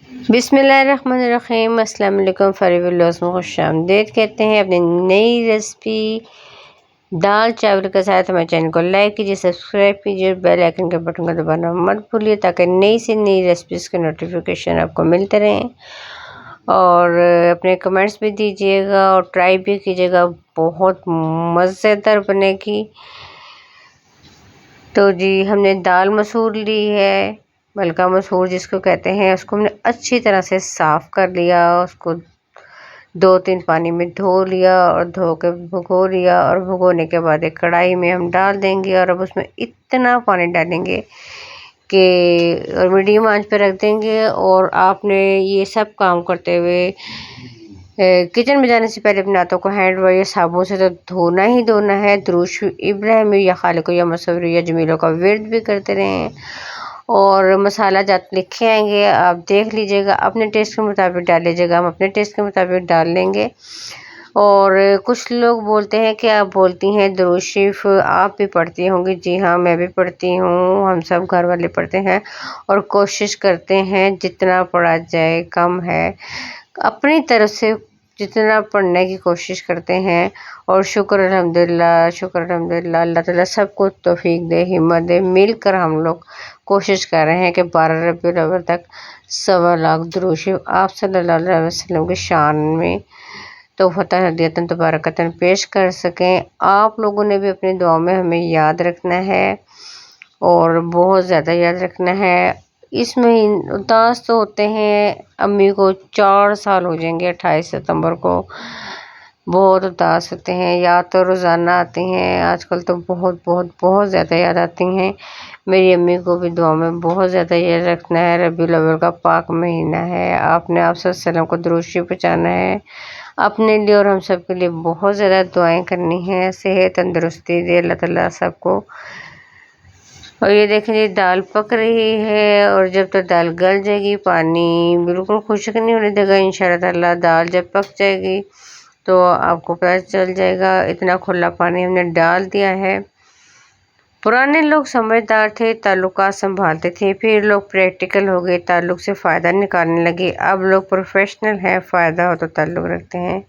बिस्मिल्लाहिर्रहमानिर्रहीम। अस्सलाम वालेकुम। फ़रीबुल्लाह में खुशामदीद कहते हैं अपनी नई रेसिपी दाल चावल के साथ। हमारे चैनल को लाइक कीजिए, सब्सक्राइब कीजिए, बेल आइकन के बटन को दबाना मत भूलिए ताकि नई से नई रेसिपीज़ के नोटिफिकेशन आपको मिलते रहें। और अपने कमेंट्स भी दीजिएगा और ट्राई भी कीजिएगा, बहुत मज़ेदार बनेगी। तो जी हमने दाल मसूर ली है, मलका मसूर जिसको कहते हैं, उसको हमने अच्छी तरह से साफ़ कर लिया। उसको 2-3 पानी में धो लिया और धो के भिगो लिया। और भिगोने के बाद एक कढ़ाई में हम डाल देंगे और अब उसमें इतना पानी डालेंगे कि और मीडियम आंच पे रख देंगे। और आपने ये सब काम करते हुए किचन में जाने से पहले अपने हाथों को हैंड वॉश या साबुन से तो धोना ही धोना है। दुरूद इब्राहिमी या खालिको या मसवरी या जमीलों का विर्द भी करते रहें। और मसाला जात लिखे आएंगे, आप देख लीजिएगा, अपने टेस्ट के मुताबिक डाल लीजिएगा। हम अपने टेस्ट के मुताबिक डाल लेंगे। और कुछ लोग बोलते हैं कि आप बोलती हैं दुरूद शरीफ आप भी पढ़ती होंगी। जी हाँ, मैं भी पढ़ती हूँ, हम सब घर वाले पढ़ते हैं और कोशिश करते हैं जितना पढ़ा जाए कम है। अपनी तरफ से जितना पढ़ने की कोशिश करते हैं। और शुक्र अल्हम्दुलिल्लाह, अल्लाह ताला सबको तौफीक दे, हिम्मत दे। मिलकर हम लोग कोशिश कर रहे हैं कि 12 रबीउल अव्वल तक 1.25 लाख दुरूद शरीफ आप सल्लल्लाहु अलैहि वसल्लम की शान में तोहफ़तन हदीयतन तबारकतन पेश कर सकें। आप लोगों ने भी अपनी दुआ में हमें याद रखना है और बहुत ज़्यादा याद रखना है। इसमें उदास तो होते हैं, अम्मी को 4 साल हो जाएंगे 28 सितंबर को। बहुत उदास होते हैं, याद तो रोज़ाना आती हैं, आजकल तो बहुत बहुत बहुत ज़्यादा याद आती हैं। मेरी अम्मी को भी दुआ में बहुत ज़्यादा याद रखना है। रबीउल अव्वल का पाक महीना है, आपने आप सल्लल्लाहु अलैहि वसल्लम को दुरूद शरीफ पहुँचाना है। अपने लिए और हम सब के लिए बहुत ज़्यादा दुआएं करनी है। सेहत तंदुरुस्ती दे अल्लाह ताला सबको। और ये देखें जी दाल पक रही है और जब तक दाल गल जाएगी, पानी बिल्कुल खुश्क नहीं होने देगा। इंशाअल्लाह ताला दाल जब पक जाएगी तो आपको पता चल जाएगा। इतना खुला पानी हमने डाल दिया है। पुराने लोग समझदार थे, ताल्लुकात संभालते थे, फिर लोग प्रैक्टिकल हो गए, ताल्लुक से फ़ायदा निकालने लगे। अब लोग प्रोफेशनल हैं, फ़ायदा हो तो ताल्लुक रखते हैं।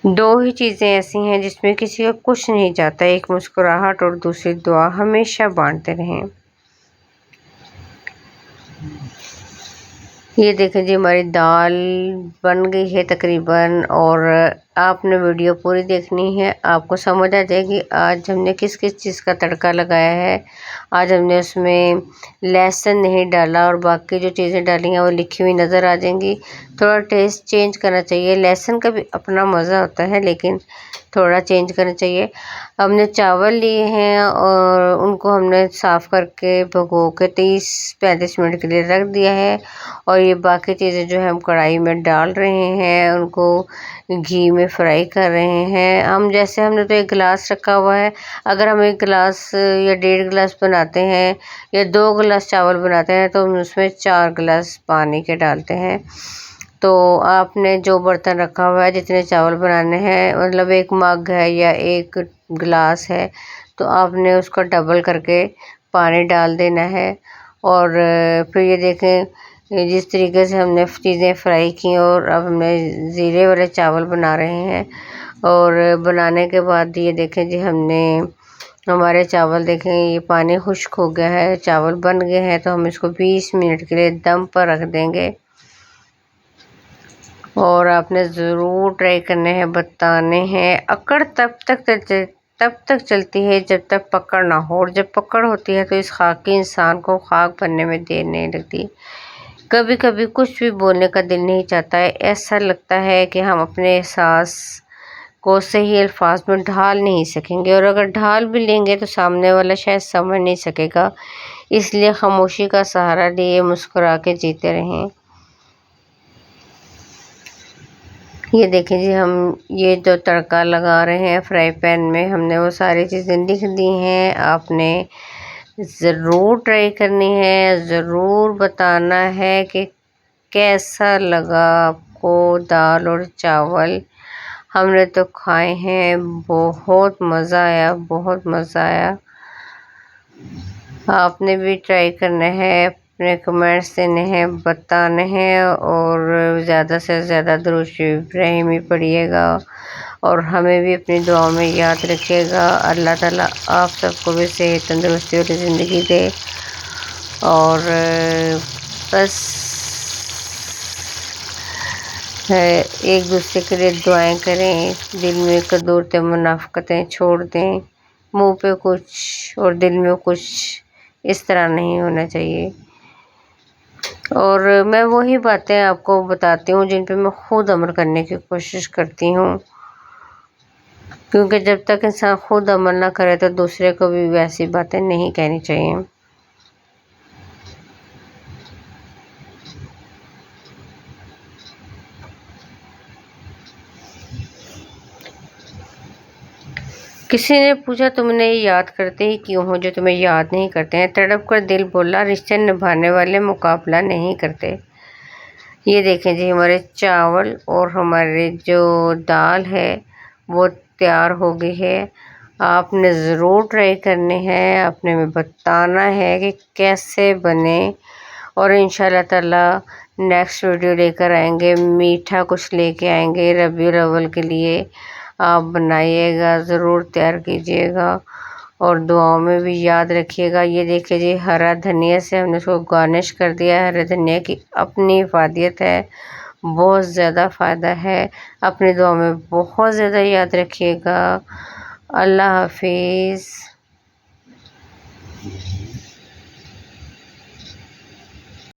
2 ही चीज़ें ऐसी हैं जिसमें किसी का कुछ नहीं जाता, एक मुस्कुराहट और दूसरी दुआ। हमेशा बांटते रहें। ये देखें जी हमारी दाल बन गई है तकरीबन। और आपने वीडियो पूरी देखनी है, आपको समझ आ जाएगी आज हमने किस किस चीज़ का तड़का लगाया है। आज हमने उसमें लहसुन नहीं डाला और बाकी जो चीज़ें डाली हैं वो लिखी हुई नज़र आ जाएंगी। थोड़ा टेस्ट चेंज करना चाहिए, लहसुन का भी अपना मज़ा होता है लेकिन थोड़ा चेंज करना चाहिए। हमने चावल लिए हैं और उनको हमने साफ़ करके भिगो के 30-35 मिनट के लिए रख दिया है। और ये बाकी चीज़ें जो है हम कढ़ाई में डाल रहे हैं, उनको घी में फ्राई कर रहे हैं। हमने तो 1 गिलास रखा हुआ है। अगर हम 1 गिलास या 1.5 गिलास बनाते हैं या 2 गिलास चावल बनाते हैं तो हम उसमें 4 गिलास पानी के डालते हैं। तो आपने जो बर्तन रखा हुआ है, जितने चावल बनाने हैं, मतलब 1 मग है या 1 गिलास है, तो आपने उसको डबल करके पानी डाल देना है। और फिर ये देखें जिस तरीके से हमने चीज़ें फ्राई की और अब हमने ज़ीरे वाले चावल बना रहे हैं। और बनाने के बाद ये देखें जी हमारे चावल देखें ये पानी खुश्क हो गया है, चावल बन गए हैं। तो हम इसको 20 मिनट के लिए दम पर रख देंगे। और आपने ज़रूर ट्राई करने हैं, बताने हैं। अकड़ तब तक चलती है जब तक पकड़ ना हो, और जब पकड़ होती है तो इस खाकी इंसान को खाक बनने में देर नहीं लगती। कभी कभी कुछ भी बोलने का दिल नहीं चाहता है, ऐसा लगता है कि हम अपने एहसास को सही अल्फाज में ढाल नहीं सकेंगे, और अगर ढाल भी लेंगे तो सामने वाला शायद समझ नहीं सकेगा। इसलिए खामोशी का सहारा लिए मुस्कुरा के जीते रहें। ये देखें जी हम ये जो तड़का लगा रहे हैं फ्राई पैन में, हमने वो सारी चीज़ें लिख दी हैं। आपने ज़रूर ट्राई करनी है, ज़रूर बताना है कि कैसा लगा आपको दाल और चावल। हमने तो खाए हैं, बहुत मज़ा आया, बहुत मज़ा आया। आपने भी ट्राई करना है। अपने कमेंट्स देने हैं, बताने हैं और ज़्यादा से ज़्यादा दुरूद शरीफ इब्राहिमी पढ़िएगा और हमें भी अपनी दुआ में याद रखिएगा। अल्लाह ताला आप सबको भी सेहत तंदुरुस्ती वाली ज़िंदगी दे और बस है एक दूसरे के लिए दुआएं करें, दिल में कदूरतें मुनाफ़क़तें छोड़ दें, मुंह पे कुछ और दिल में कुछ, इस तरह नहीं होना चाहिए। और मैं वही बातें आपको बताती हूँ जिन पे मैं खुद अमल करने की कोशिश करती हूँ, क्योंकि जब तक इंसान खुद अमल ना करे तो दूसरे को भी वैसी बातें नहीं कहनी चाहिए। किसी ने पूछा तुमने याद करते ही क्यों हो जो तुम्हें याद नहीं करते हैं? तड़प कर दिल बोला रिश्ते निभाने वाले मुकाबला नहीं करते। ये देखें जी, हमारे चावल और हमारे जो दाल है वो तैयार हो गई है। आपने ज़रूर ट्राई करने हैं, आपने में बताना है कि कैसे बने और इंशाल्लाह ताला नेक्स्ट वीडियो लेकर आएंगे, मीठा कुछ लेके आएंगे रबीउल अव्वल के लिए। आप बनाइएगा, ज़रूर तैयार कीजिएगा और दुआओं में भी याद रखिएगा। ये देखिए जी, हरा धनिया से हमने उसको गार्निश कर दिया है। हरे धनिया की अपनी इफादियत है, बहुत ज़्यादा फ़ायदा है। अपनी दुआ में बहुत ज़्यादा याद रखिएगा। अल्लाह हाफिज़।